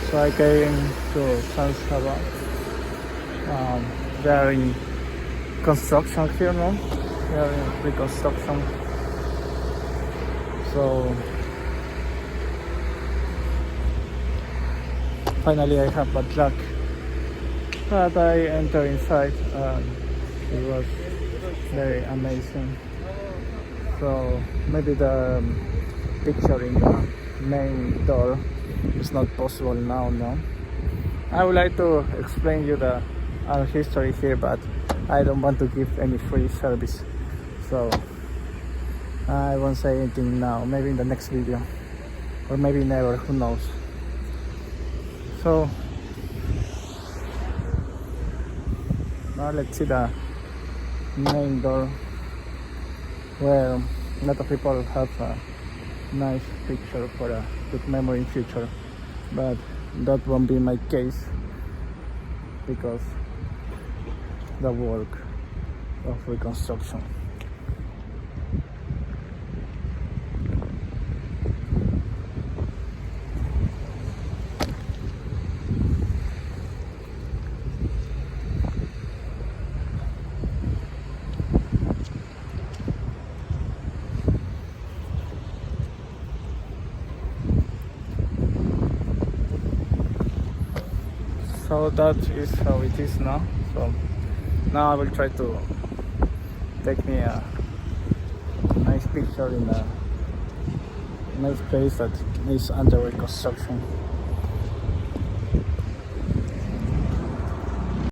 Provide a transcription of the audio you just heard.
So I came to SAVA. They are in construction here, no? They are in reconstruction. So finally I have bad luck. But I entered inside and it was very amazing. So maybe the picture in the main door is not possible now, no? I would like to explain you the art history here, but I don't want to give any free service, so I won't say anything now. Maybe in the next video, or maybe never, who knows. So now let's see the main door, where a lot of people have a nice picture for a good memory in future, but that won't be my case because the work of reconstruction. So that is how it is now. So now I will try to take me a nice picture in a nice place that is under reconstruction.